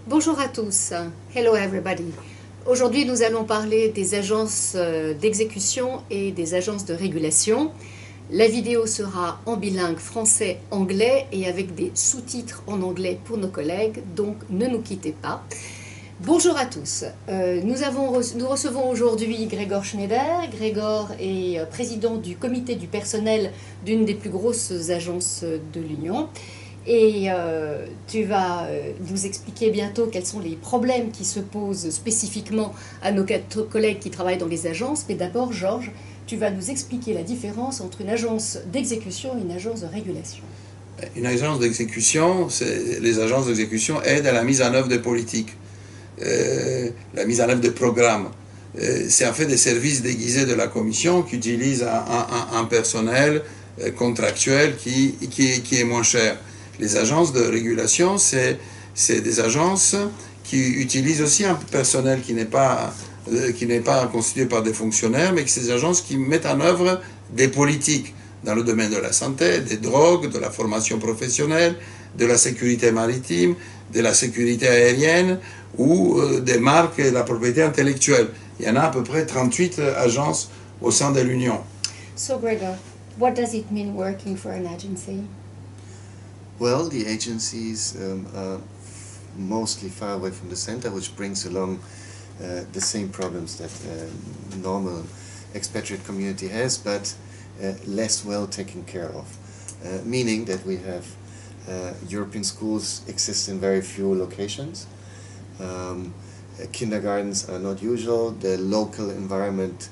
Bonjour à tous. Hello everybody. Aujourd'hui, nous allons parler des agences d'exécution et des agences de régulation. La vidéo sera en bilingue français-anglais et avec des sous-titres en anglais pour nos collègues, donc ne nous quittez pas. Bonjour à tous. Nous recevons aujourd'hui Gregor Schneider. Gregor est président du comité du personnel d'une des plus grosses agences de l'Union. Et tu vas nous expliquer bientôt quels sont les problèmes qui se posent spécifiquement à nos collègues qui travaillent dans les agences. Mais d'abord, Georges, tu vas nous expliquer la différence entre une agence d'exécution et une agence de régulation. Une agence d'exécution, les agences d'exécution aident à la mise en œuvre des politiques, la mise en œuvre des programmes. C'est en fait des services déguisés de la Commission qui utilisent un personnel contractuel qui est moins cher. Les agences de régulation, c'est des agences qui utilisent aussi un personnel qui n'est pas constitué par des fonctionnaires, mais c'est des agences qui mettent en œuvre des politiques dans le domaine de la santé, des drogues, de la formation professionnelle, de la sécurité maritime, de la sécurité aérienne ou des marques et de la propriété intellectuelle. Il y en a à peu près 38 agences au sein de l'Union. So Gregor, what does it mean working for an agency? Well, the agencies are mostly far away from the center, which brings along the same problems that normal expatriate community has, but less well taken care of. Meaning that we have European schools exist in very few locations. Kindergartens are not usual. The local environment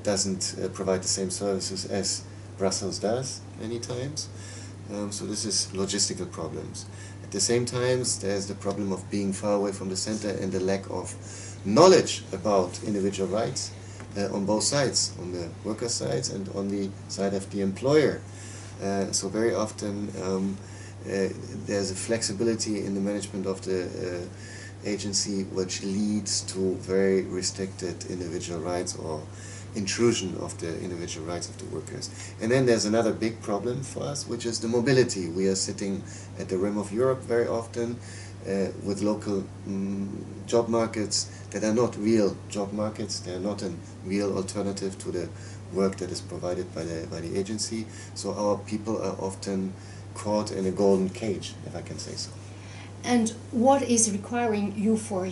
doesn't provide the same services as Brussels does many times. So this is logistical problems. At the same time, there's the problem of being far away from the center and the lack of knowledge about individual rights on both sides, on the worker sides and on the side of the employer. So very often there's a flexibility in the management of the agency which leads to very restricted individual rights or intrusion of the individual rights of the workers. And then there's another big problem for us, which is the mobility. We are sitting at the rim of Europe very often with local job markets that are not real job markets. They are not a real alternative to the work that is provided by the agency. So our people are often caught in a golden cage, if I can say so. And what is requiring you for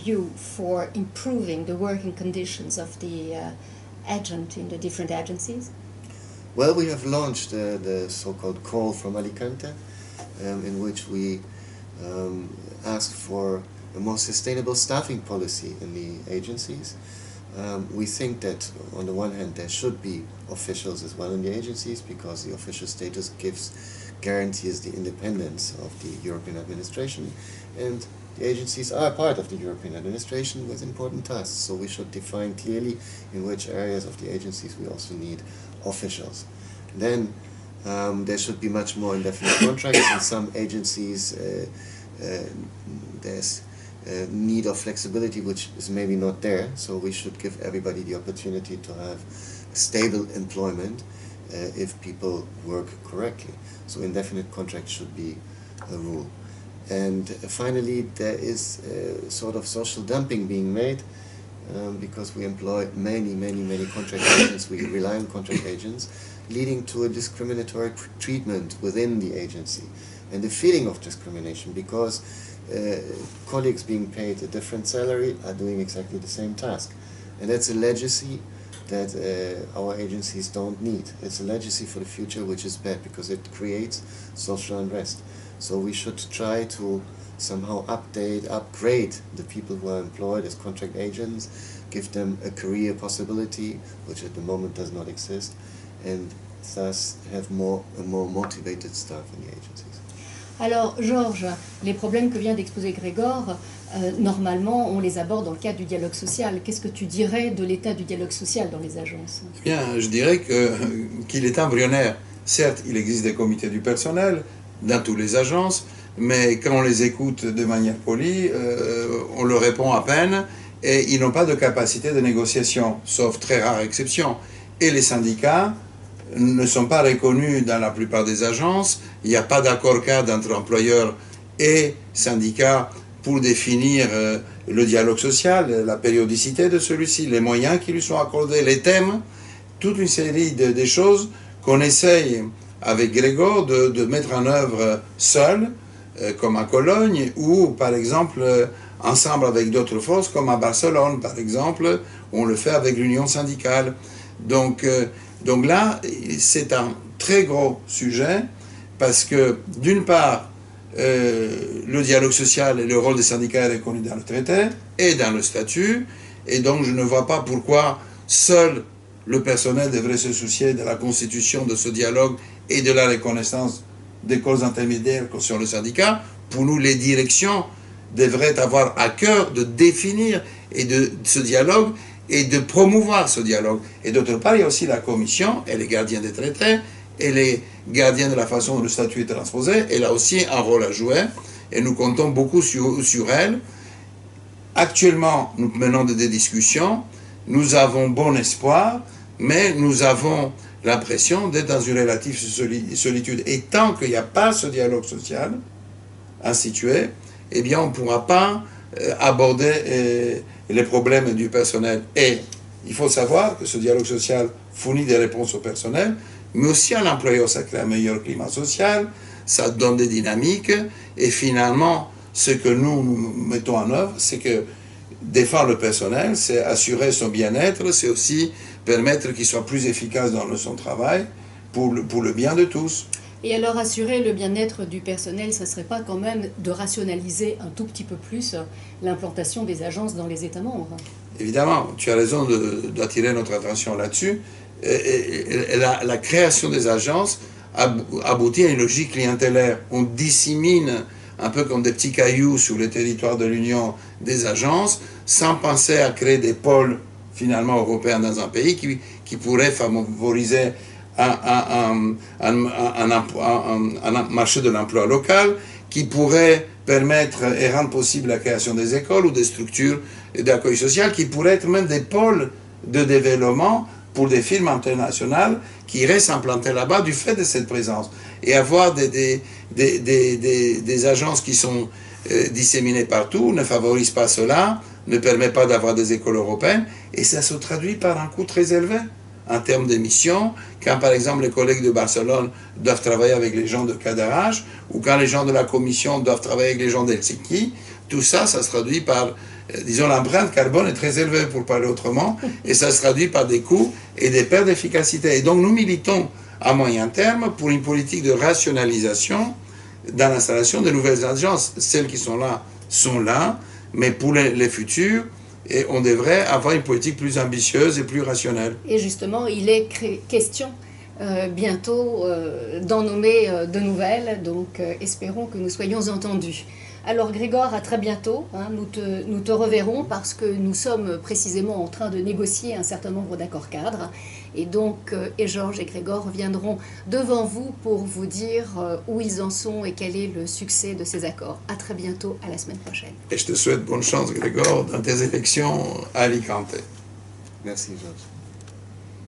improving the working conditions of the agent in the different agencies? Well, we have launched the so-called call from Alicante, in which we ask for a more sustainable staffing policy in the agencies. We think that on the one hand there should be officials as well in the agencies because the official status guarantees the independence of the European administration, and the agencies are part of the European administration with important tasks, so we should define clearly in which areas of the agencies we also need officials. Then there should be much more indefinite contracts. In some agencies there's need of flexibility which is maybe not there, so we should give everybody the opportunity to have stable employment if people work correctly. So indefinite contract should be a rule. And finally, there is sort of social dumping being made because we employ many contract agents, we rely on contract agents, leading to a discriminatory treatment within the agency and the feeling of discrimination because colleagues being paid a different salary are doing exactly the same task. And that's a legacy that our agencies don't need. It's a legacy for the future which is bad because it creates social unrest. So we should try to somehow upgrade the people who are employed as contract agents, give them a career possibility, which at the moment does not exist, and thus have a more motivated staff in the agencies. Alors, Georges, les problèmes que vient d'exposer Gregor, normalement, on les aborde dans le cadre du dialogue social. Qu'est-ce que tu dirais de l'état du dialogue social dans les agences? Eh bien, je dirais qu'il est embryonnaire. Certes, il existe des comités du personnel dans toutes les agences, mais quand on les écoute de manière polie, on leur répond à peine et ils n'ont pas de capacité de négociation, sauf très rares exceptions. Et les syndicats ne sont pas reconnus dans la plupart des agences. Il n'y a pas d'accord cadre entre employeurs et syndicats pour définir le dialogue social, la périodicité de celui-ci, les moyens qui lui sont accordés, les thèmes, toute une série de choses qu'on essaye avec Grégor de mettre en œuvre seul, comme à Cologne, ou par exemple ensemble avec d'autres forces, comme à Barcelone par exemple, on le fait avec l'Union syndicale. Donc là, c'est un très gros sujet, parce que d'une part, le dialogue social et le rôle des syndicats est reconnu dans le traité et dans le statut, et donc je ne vois pas pourquoi seul le personnel devrait se soucier de la constitution de ce dialogue et de la reconnaissance des causes intermédiaires sur le syndicat. Pour nous, les directions devraient avoir à cœur de définir ce dialogue et de promouvoir ce dialogue. Et d'autre part, il y a aussi la commission, elle est gardienne des traités, elle est gardienne de la façon dont le statut est transposé, elle a aussi un rôle à jouer, et nous comptons beaucoup sur elle. Actuellement, nous menons des discussions, nous avons bon espoir, mais nous avons l'impression d'être dans une relative solitude. Et tant qu'il n'y a pas ce dialogue social institué, eh bien on ne pourra pas aborder les problèmes du personnel. Et il faut savoir que ce dialogue social fournit des réponses au personnel, mais aussi à l'employeur. Ça crée un meilleur climat social, ça donne des dynamiques, et finalement, ce que nous mettons en œuvre, c'est que défendre le personnel, c'est assurer son bien-être, c'est aussi permettre qu'il soit plus efficace dans son travail pour le bien de tous. Et alors, assurer le bien-être du personnel, ça ne serait pas quand même de rationaliser un tout petit peu plus l'implantation des agences dans les États membres? Évidemment, tu as raison d'attirer notre attention là-dessus. La création des agences aboutit à une logique clientélaire. On dissémine un peu comme des petits cailloux sur le territoire de l'Union des agences, sans penser à créer des pôles finalement européens dans un pays qui pourrait favoriser un marché de l'emploi local, qui pourrait permettre et rendre possible la création des écoles ou des structures d'accueil social, qui pourraient être même des pôles de développement pour des firmes internationales qui iraient s'implanter là-bas du fait de cette présence. Et avoir des agences qui sont disséminées partout ne favorise pas cela, ne permet pas d'avoir des écoles européennes, et ça se traduit par un coût très élevé en termes d'émissions, quand par exemple les collègues de Barcelone doivent travailler avec les gens de Cadarache, ou quand les gens de la Commission doivent travailler avec les gens d'Helsinki, tout ça, ça se traduit par, disons, l'empreinte carbone est très élevée pour parler autrement, et ça se traduit par des coûts et des pertes d'efficacité. Et donc nous militons à moyen terme pour une politique de rationalisation dans l'installation de nouvelles agences. Celles qui sont là, mais pour les futurs, et on devrait avoir une politique plus ambitieuse et plus rationnelle. Et justement, il est question bientôt d'en nommer de nouvelles, donc espérons que nous soyons entendus. Alors Grégor, à très bientôt, hein, nous te reverrons parce que nous sommes précisément en train de négocier un certain nombre d'accords cadres, et donc et Georges et Grégor reviendront devant vous pour vous dire où ils en sont et quel est le succès de ces accords. À très bientôt, à la semaine prochaine. Et je te souhaite bonne chance, Grégor, dans tes élections à Alicante. Merci, Georges.